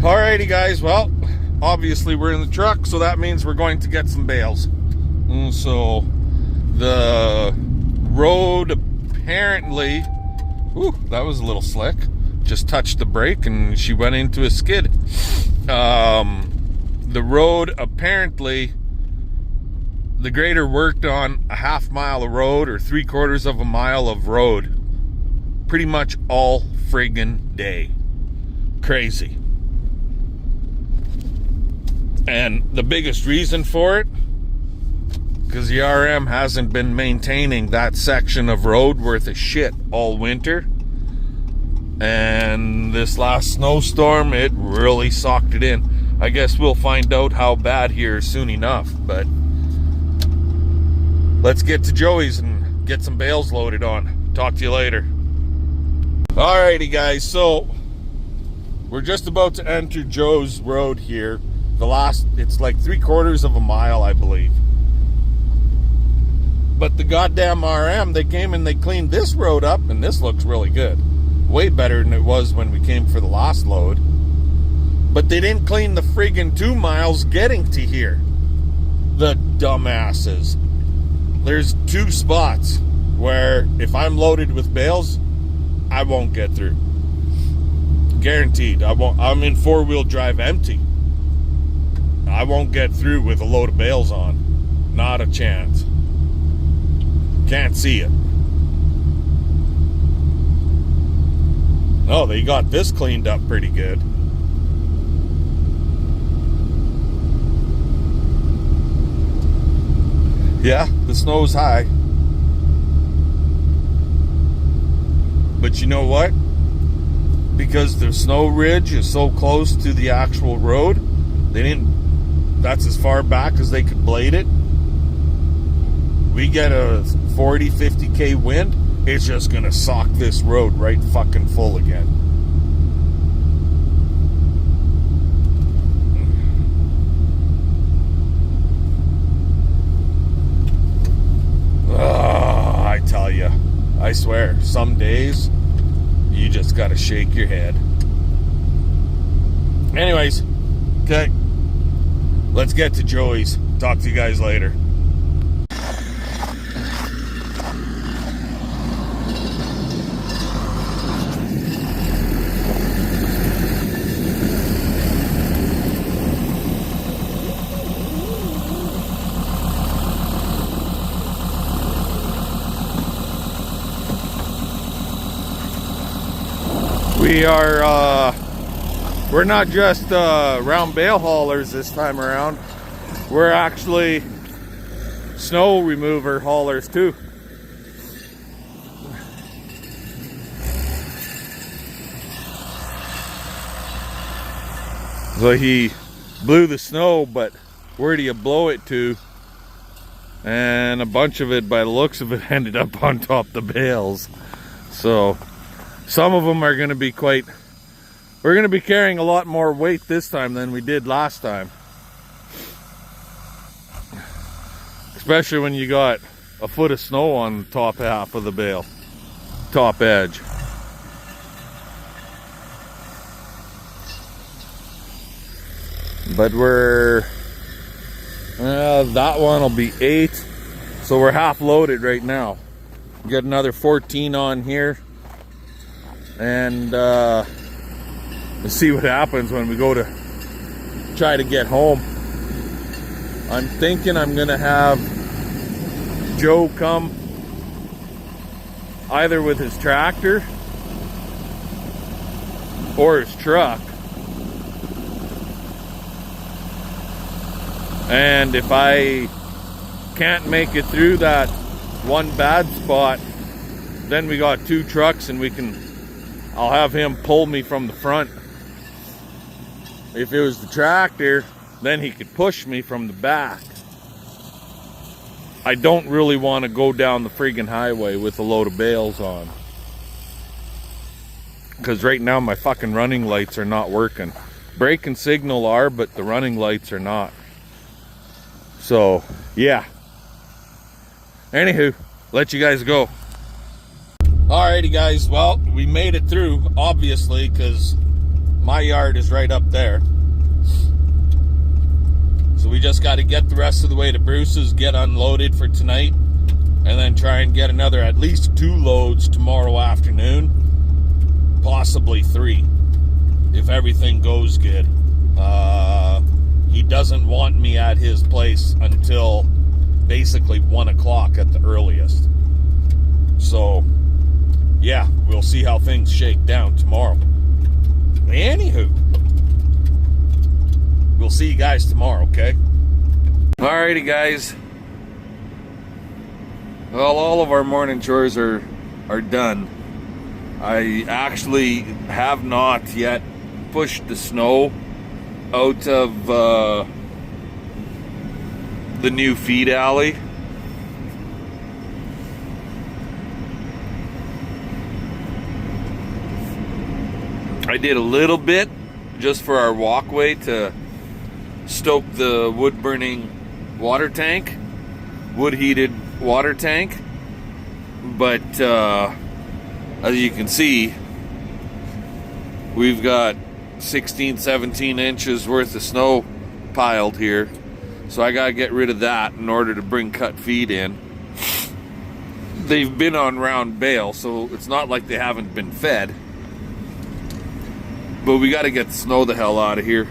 Alrighty guys, well, obviously we're in the truck, so that means we're going to get some bales. So the road apparently, that was a little slick. Just touched the brake and she went into a skid. The road apparently, the grader worked on a half mile of road or 3/4 of a mile of road pretty much all friggin' day. Crazy. And the biggest reason for it, because the RM hasn't been maintaining that section of road worth of shit all winter. And this last snowstorm, it really socked it in. I guess we'll find out how bad here soon enough, but let's get to Joey's and get some bales loaded on. Talk to you later. Alrighty guys, so we're just about to enter Joe's road here. It's like 3/4 of a mile, I believe. But the goddamn RM, they came and they cleaned this road up, and this looks really good. Way better than it was when we came for the last load. But they didn't clean the friggin' 2 miles getting to here. The dumbasses. There's 2 spots where if I'm loaded with bales, I won't get through. Guaranteed. I'm in 4-wheel drive empty. I won't get through with a load of bales on. Not a chance. Can't see it. Oh, they got this cleaned up pretty good. Yeah, the snow's high. But you know what? Because the snow ridge is so close to the actual road, that's as far back as they could blade it. We get a 40, 50K wind, it's just gonna sock this road right fucking full again. I tell you, I swear, some days you just gotta shake your head. Anyways, okay, let's get to Joey's. Talk to you guys later. We are, we're not just round bale haulers this time around. We're actually snow remover haulers too. So he blew the snow, but where do you blow it to? And a bunch of it, by the looks of it, ended up on top the bales. So some of them are going to be we're going to be carrying a lot more weight this time than we did last time. Especially when you got a foot of snow on the top half of the bale, top edge. But that one will be 8. So we're half loaded right now. Get another 14 on here. And we'll see what happens when we go to try to get home. I'm thinking I'm gonna have Joe come either with his tractor or his truck. And if I can't make it through that one bad spot, then we got 2 trucks and I'll have him pull me from the front. If it was the tractor, then he could push me from the back. I don't really want to go down the friggin' highway with a load of bales on. Because right now my fucking running lights are not working. Brake and signal are, but the running lights are not. So, yeah. Anywho, let you guys go. Alrighty guys, well, we made it through, obviously, because My yard is right up there. So we just got to get the rest of the way to Bruce's, get unloaded for tonight, and then try and get another at least 2 loads tomorrow afternoon, possibly 3, if everything goes good. He doesn't want me at his place until basically 1 o'clock at the earliest. So, yeah, we'll see how things shake down tomorrow. Anywho, we'll see you guys tomorrow, okay? Alrighty, guys. Well, all of our morning chores are done. I actually have not yet pushed the snow out of the new feed alley. I did a little bit just for our walkway to stoke the wood burning water tank, wood heated water tank, but as you can see, we've got 16-17 inches worth of snow piled here, so I gotta get rid of that in order to bring cut feed in. They've been on round bale, so it's not like they haven't been fed, but we gotta get the snow the hell out of here.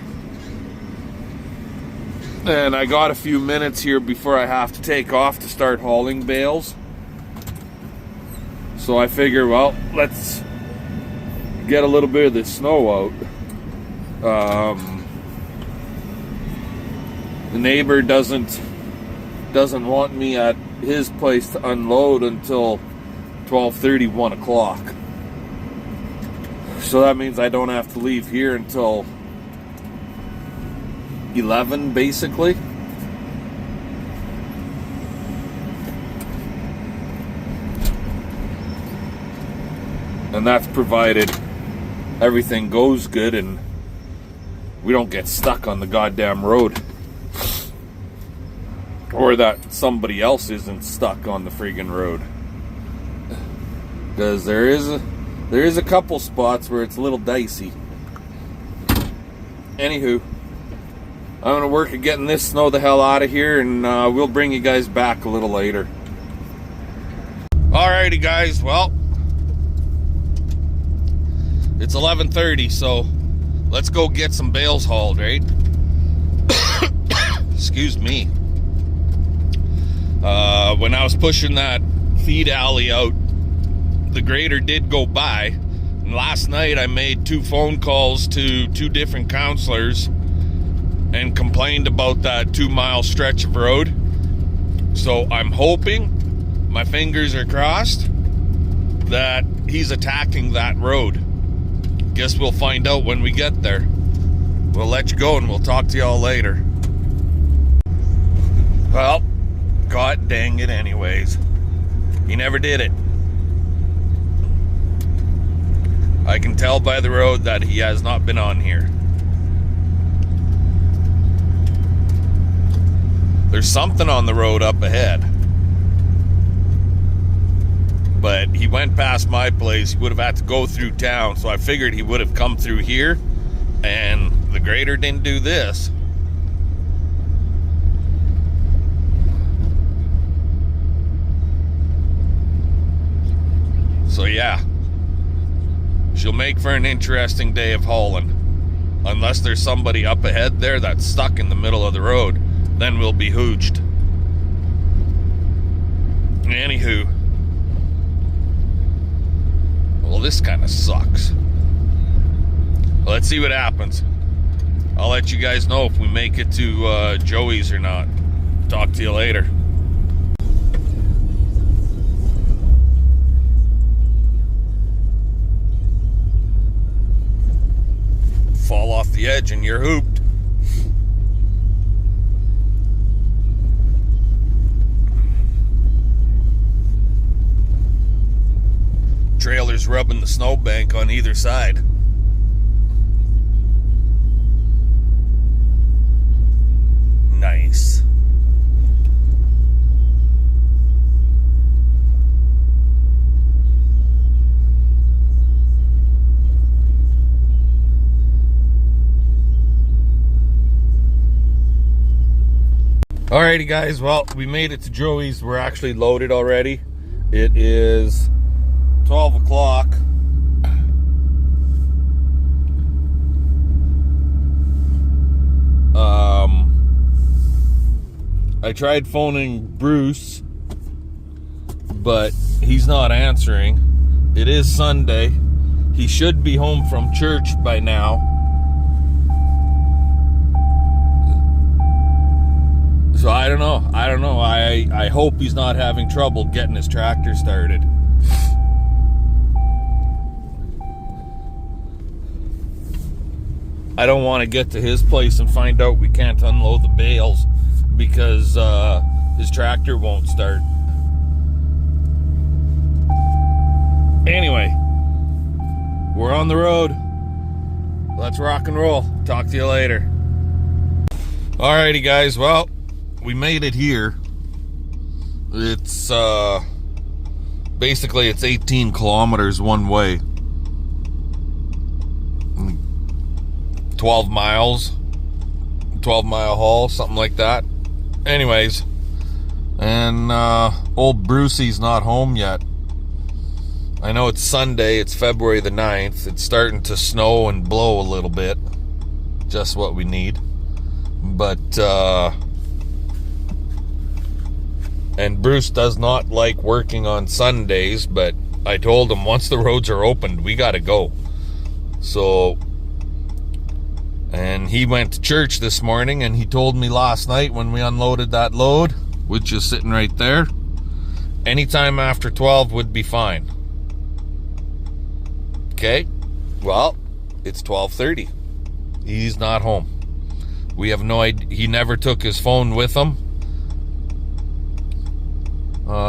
And I got a few minutes here before I have to take off to start hauling bales. So I figure, well, let's get a little bit of this snow out. The neighbor doesn't want me at his place to unload until 12:30, 1 o'clock. So that means I don't have to leave here until 11, basically. And that's provided everything goes good and we don't get stuck on the goddamn road. Or that somebody else isn't stuck on the friggin' road. Because there is a couple spots where it's a little dicey. Anywho, I'm going to work at getting this snow the hell out of here, and we'll bring you guys back a little later. Alrighty, guys. Well, it's 11:30, so let's go get some bales hauled, right? Excuse me. When I was pushing that feed alley out, the grader did go by. And last night I made 2 phone calls to 2 different counselors and complained about that 2-mile stretch of road. So I'm hoping, my fingers are crossed, that he's attacking that road. Guess we'll find out when we get there. We'll let you go and we'll talk to y'all later. Well, god dang it anyways. He never did it. I can tell by the road that he has not been on here. There's something on the road up ahead. But he went past my place. He would have had to go through town, so I figured he would have come through here, and the grader didn't do this. So yeah, she'll make for an interesting day of hauling. Unless there's somebody up ahead there that's stuck in the middle of the road, then we'll be hooched. Anywho, well, this kind of sucks. Well, let's see what happens. I'll let you guys know if we make it to Joey's or not. Talk to you later. Fall off the edge and you're hooped. Trailer's rubbing the snowbank on either side. Nice. Alrighty guys, well, we made it to Joey's. We're actually loaded already. It is 12 o'clock. I tried phoning Bruce, but he's not answering. It is Sunday. He should be home from church by now. So I don't know. I hope he's not having trouble getting his tractor started. I don't want to get to his place and find out we can't unload the bales because his tractor won't start. Anyway, we're on the road. Let's rock and roll. Talk to you later. Alrighty guys, well, we made it here. It's basically it's 18 kilometers one way. 12 miles. 12-mile haul, something like that. Anyways, and old Brucey's not home yet. I know it's Sunday, it's February the 9th. It's starting to snow and blow a little bit. Just what we need. But and Bruce does not like working on Sundays, but I told him once the roads are opened, we gotta go. So, and he went to church this morning, and he told me last night when we unloaded that load, which is sitting right there, anytime after 12 would be fine. Okay, well, it's 12:30. He's not home. We have no idea. He never took his phone with him.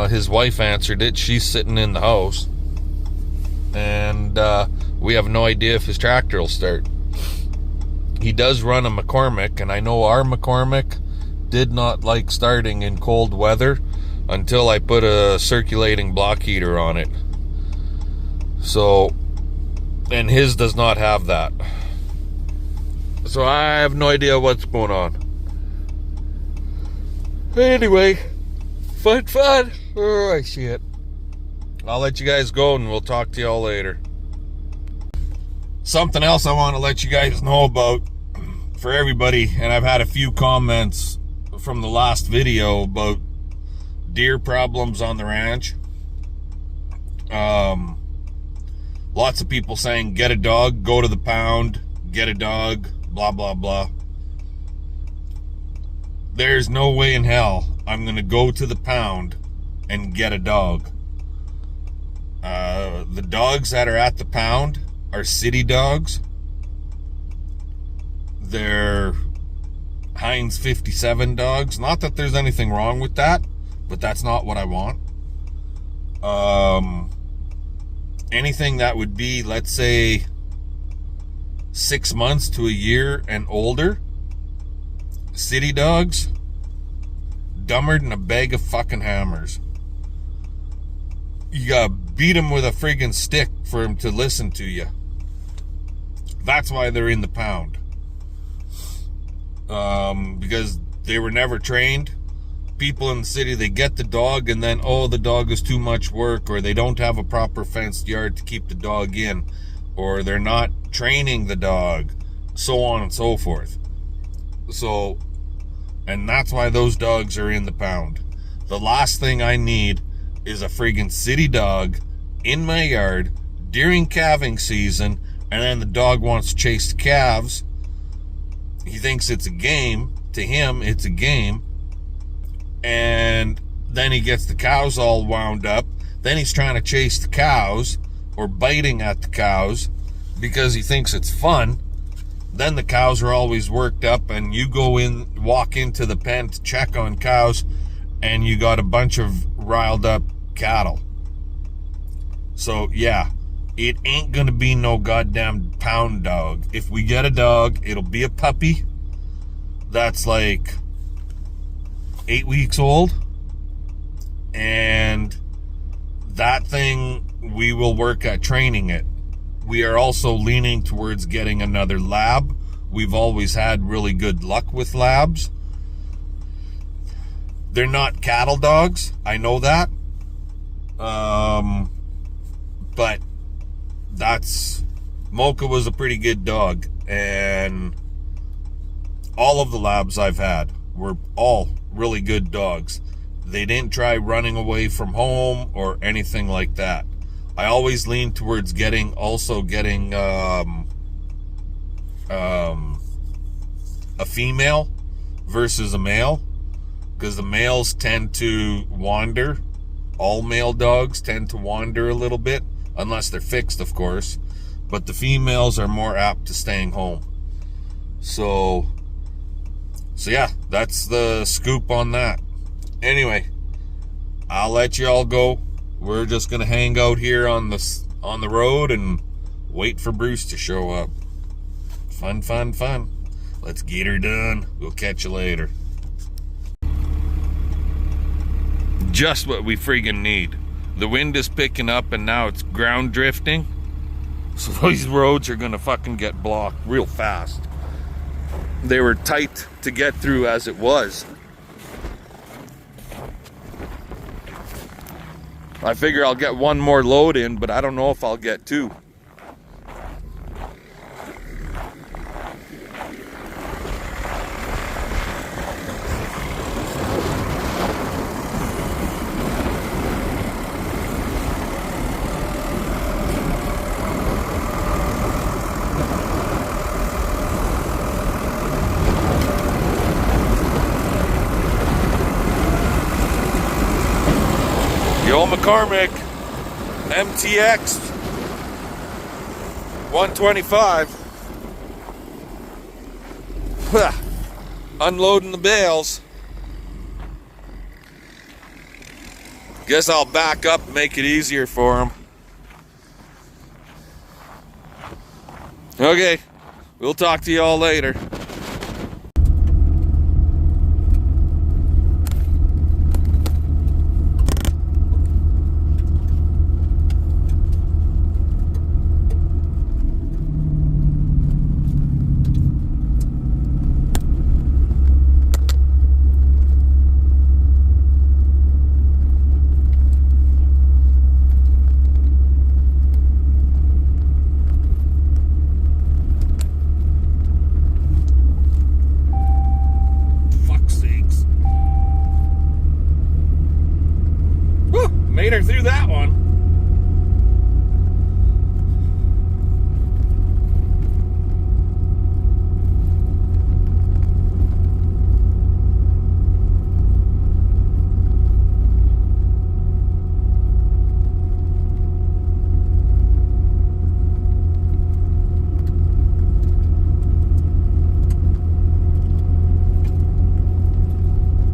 His wife answered it. She's sitting in the house. And we have no idea if his tractor will start. He does run a McCormick, and I know our McCormick did not like starting in cold weather until I put a circulating block heater on it. So, and his does not have that. So I have no idea what's going on. Anyway, fun. Oh, I see it. I'll let you guys go, and we'll talk to y'all later. Something else I want to let you guys know about for everybody, and I've had a few comments from the last video about deer problems on the ranch. Lots of people saying, get a dog, go to the pound, get a dog, blah, blah, blah. There's no way in hell I'm going to go to the pound and get a dog. The dogs that are at the pound are city dogs. They're Heinz 57 dogs. Not that there's anything wrong with that, but that's not what I want. Anything that would be, let's say, 6 months to a year and older, city dogs, dumber than a bag of fucking hammers. You gotta beat him with a friggin' stick for him to listen to you. That's why they're in the pound. Because they were never trained. People in the city, they get the dog and then, oh, the dog is too much work, or they don't have a proper fenced yard to keep the dog in, or they're not training the dog, so on and so forth. So, and that's why those dogs are in the pound. The last thing I need is a friggin' city dog in my yard during calving season, and then the dog wants to chase the calves. He thinks it's a game. To him, it's a game. And then he gets the cows all wound up. Then he's trying to chase the cows or biting at the cows because he thinks it's fun. Then the cows are always worked up, and you go in, walk into the pen to check on cows, and you got a bunch of riled up cattle. So yeah, it ain't gonna be no goddamn pound dog. If we get a dog, it'll be a puppy that's like 8 weeks old, and that thing, we will work at training it. We are also leaning towards getting another lab. We've always had really good luck with labs. They're not cattle dogs. I know that. But Mocha was a pretty good dog. And all of the labs I've had were all really good dogs. They didn't try running away from home or anything like that. I always lean towards getting a female versus a male, because the males tend to wander. All male dogs tend to wander a little bit, unless they're fixed, of course, but the females are more apt to staying home. So yeah, that's the scoop on that. Anyway, I'll let you all go. We're just gonna hang out here on the road and wait for Bruce to show up. Fun. Let's get her done. We'll catch you later. Just what we friggin' need. The wind is picking up and now it's ground drifting. So these roads are gonna fucking get blocked real fast. They were tight to get through as it was. I figure I'll get one more load in, but I don't know if I'll get two. Old McCormick MTX 125. Unloading the bales. Guess I'll back up and make it easier for him. Okay, we'll talk to you all later. Made her through that one.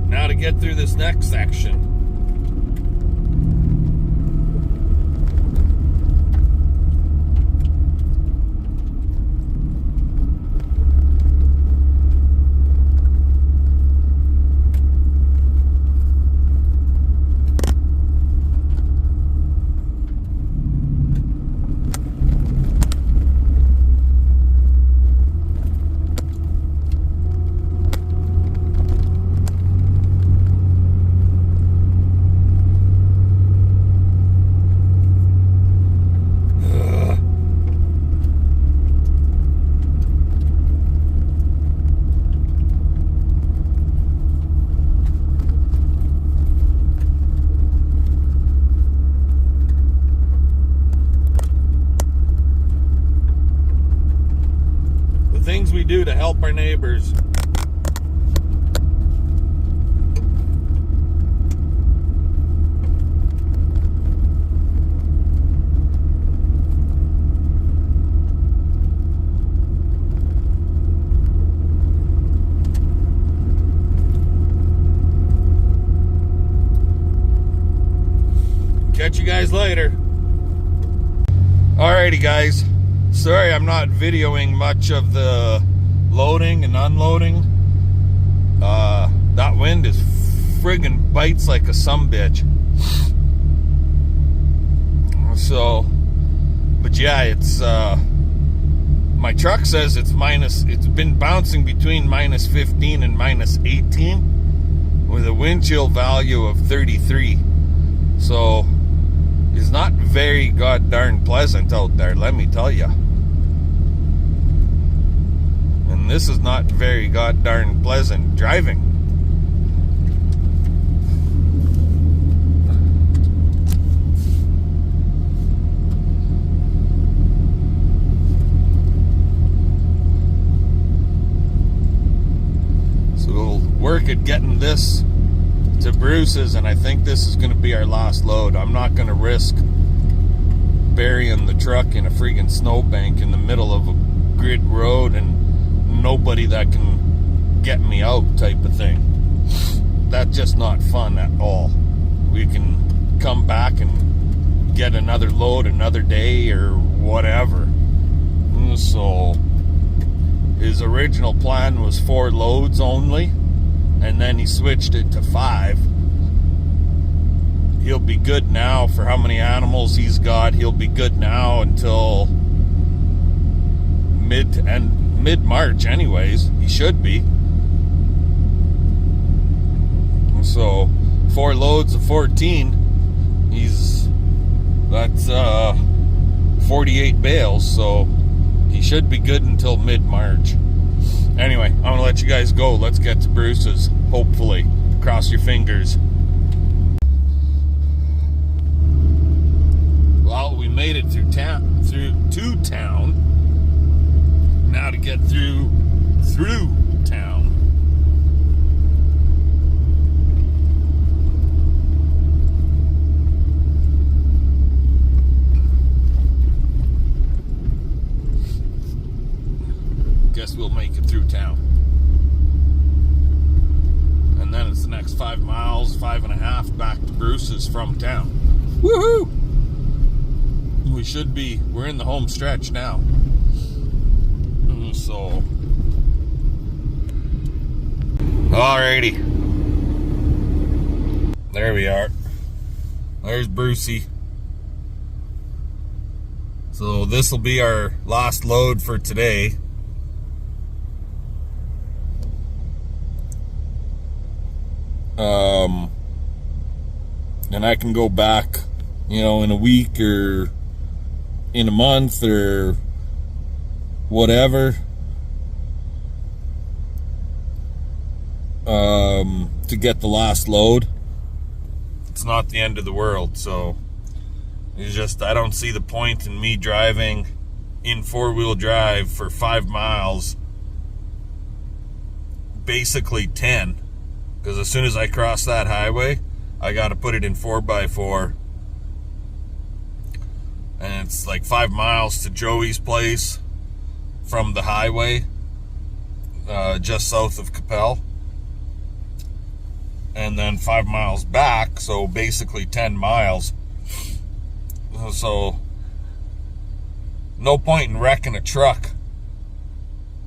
Now to get through this next section. Things we do to help our neighbors. Catch you guys later. Alrighty guys. Sorry I'm not videoing much of the loading and unloading. That wind is friggin' bites like a sumbitch. So, but yeah, it's my truck says it's been bouncing between -15 and -18. with a wind chill value of 33. So it's not very god darn pleasant out there, let me tell you. And this is not very god darn pleasant driving. So we'll work at getting this to Bruce's, and I think this is going to be our last load. I'm not going to risk burying the truck in a freaking snowbank in the middle of a grid road and nobody that can get me out type of thing. That's just not fun at all. We can come back and get another load another day or whatever. So his original plan was 4 loads only, and then he switched it to 5. He'll be good now for how many animals he's got. He'll be good now until mid-March anyways. He should be. So 4 loads of 14. That's 48 bales, so he should be good until mid-March. Anyway, I'm going to let you guys go. Let's get to Bruce's, hopefully. Cross your fingers. Well, we made it through town. Now to get through town. Guess we'll make it through town. And then it's the next 5 miles, 5.5 back to Bruce's from town. Woohoo! We're in the home stretch now. So, alrighty. There we are. There's Brucey. So this will be our last load for today. And I can go back, in a week or in a month or whatever, to get the last load. It's not the end of the world. So it's just, I don't see the point in me driving in 4-wheel drive for 5 miles, basically 10, because as soon as I cross that highway, I got to put it in 4x4, and it's like 5 miles to Joey's place from the highway, just south of Capel, and then 5 miles back, so basically 10 miles. So no point in wrecking a truck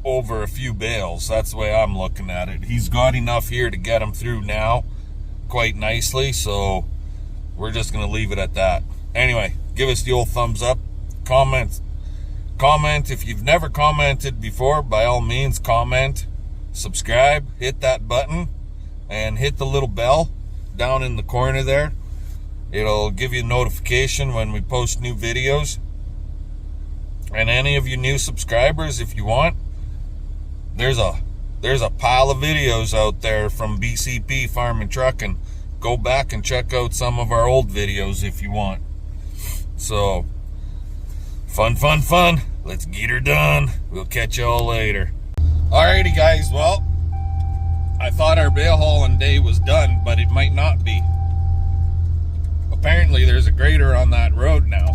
over a few bales. That's the way I'm looking at it. He's got enough here to get him through now quite nicely, so we're just going to leave it at that. Anyway, give us the old thumbs up. Comment if you've never commented before. By all means, comment, subscribe, hit that button, and hit the little bell down in the corner there. It'll give you a notification when we post new videos. And any of you new subscribers, if you want, there's a pile of videos out there from BCP Farm and Trucking. Go back and check out some of our old videos if you want. So, fun. Let's get her done. We'll catch y'all later. Alrighty, guys. Well, I thought our bale hauling day was done, but it might not be. Apparently, there's a grader on that road now.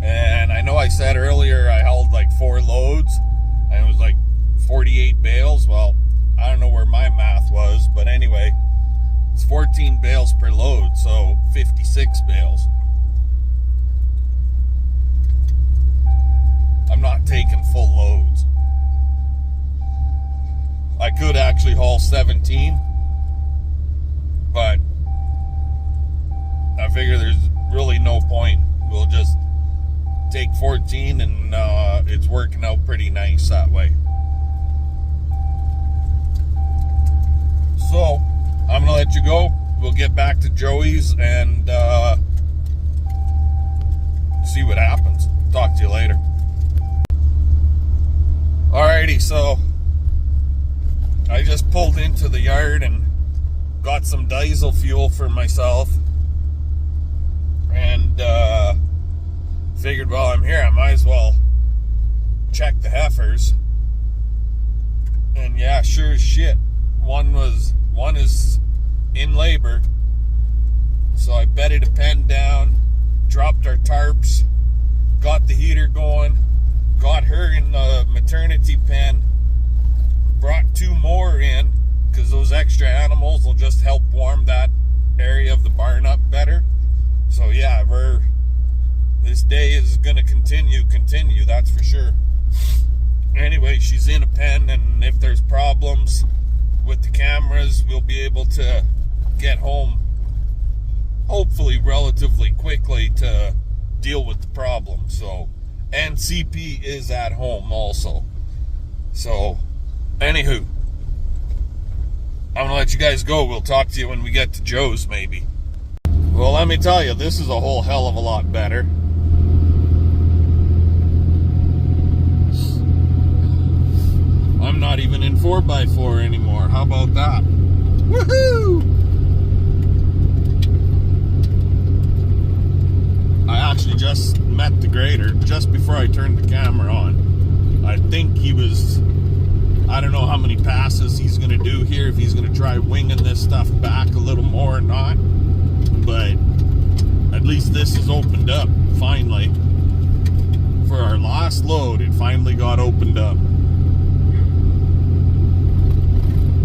And I know I said earlier I hauled like 4 loads, and it was like 48 bales. Well, I don't know where my math was, but anyway, it's 14 bales per load, so 56 bales. I'm not taking full loads. I could actually haul 17, but I figure there's really no point. We'll just take 14, and it's working out pretty nice that way. So I'm gonna let you go. We'll get back to Joey's and see what happens. Talk to you later. Alrighty, so I just pulled into the yard and got some diesel fuel for myself, and figured while I'm here I might as well check the heifers. And yeah, sure as shit, one is in labor. So I bedded a pen down, dropped our tarps, got the heater going, got her in the maternity pen, brought 2 more in because those extra animals will just help warm that area of the barn up better. So yeah, this day is gonna continue, that's for sure. Anyway, she's in a pen, and if there's problems with the cameras, we'll be able to get home hopefully relatively quickly to deal with the problem. So, and CP is at home also. So anywho, I'm gonna let you guys go. We'll talk to you when we get to Joe's maybe. Well, let me tell you, this is a whole hell of a lot better. I'm not even in 4x4 anymore. How about that? Woohoo! I actually just met the grader just before I turned the camera on. I think he was, I don't know how many passes he's going to do here, if he's going to try winging this stuff back a little more or not. But at least this is opened up, finally. For our last load, it finally got opened up.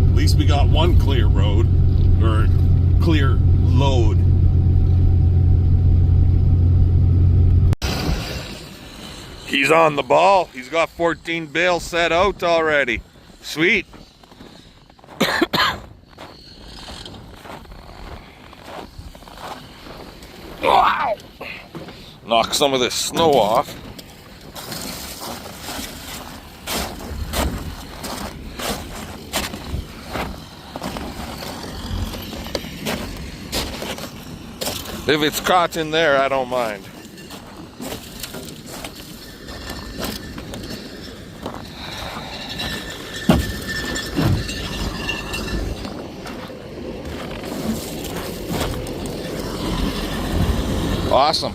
At least we got one clear road, or clear load. He's on the ball. He's got 14 bales set out already. Sweet. Wow. Knock some of this snow off. If it's caught in there, I don't mind. Awesome.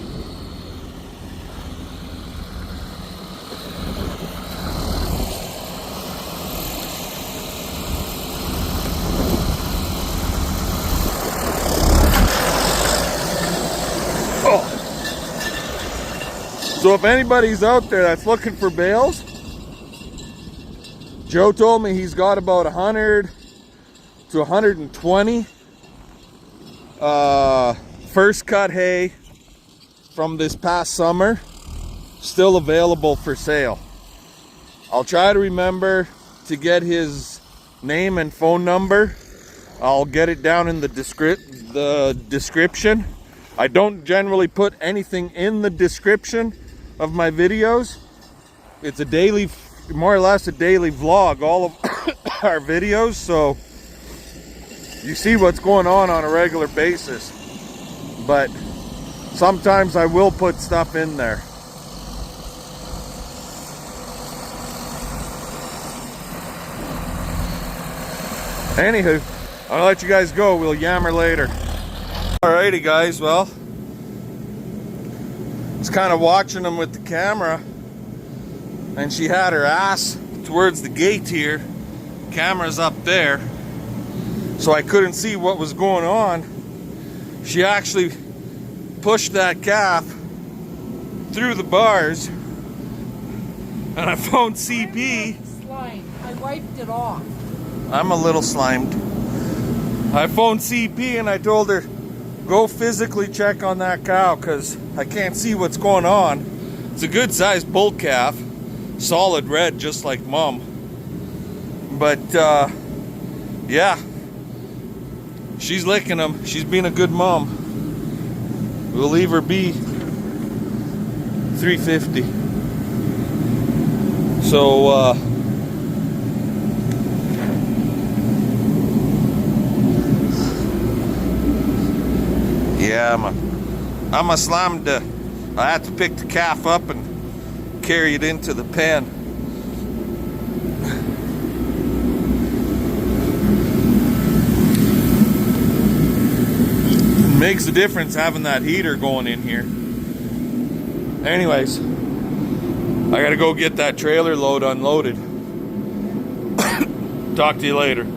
Oh. So if anybody's out there that's looking for bales, Joe told me he's got about 100 to 120 first cut hay from this past summer still available for sale. I'll try to remember to get his name and phone number. I'll get it down in the description. I don't generally put anything in the description of my videos. It's a daily, more or less a daily vlog, all of our videos, so you see what's going on a regular basis. But sometimes I will put stuff in there. Anywho, I'll let you guys go. We'll yammer later. Alrighty guys, well, it's kind of watching them with the camera, and she had her ass towards the gate here. Camera's up there, so I couldn't see what was going on. She actually pushed that calf through the bars, and I phoned CP. Slime. I wiped it off. I'm a little slimed. I phoned CP and I told her, go physically check on that cow because I can't see what's going on. It's a good sized bull calf, solid red just like mom. But yeah, she's licking him. She's being a good mom. We'll leave her be. 350. So Yeah, I'm a slammed. I have to pick the calf up and carry it into the pen. It makes a difference having that heater going in here. Anyways, I gotta go get that trailer load unloaded. Talk to you later.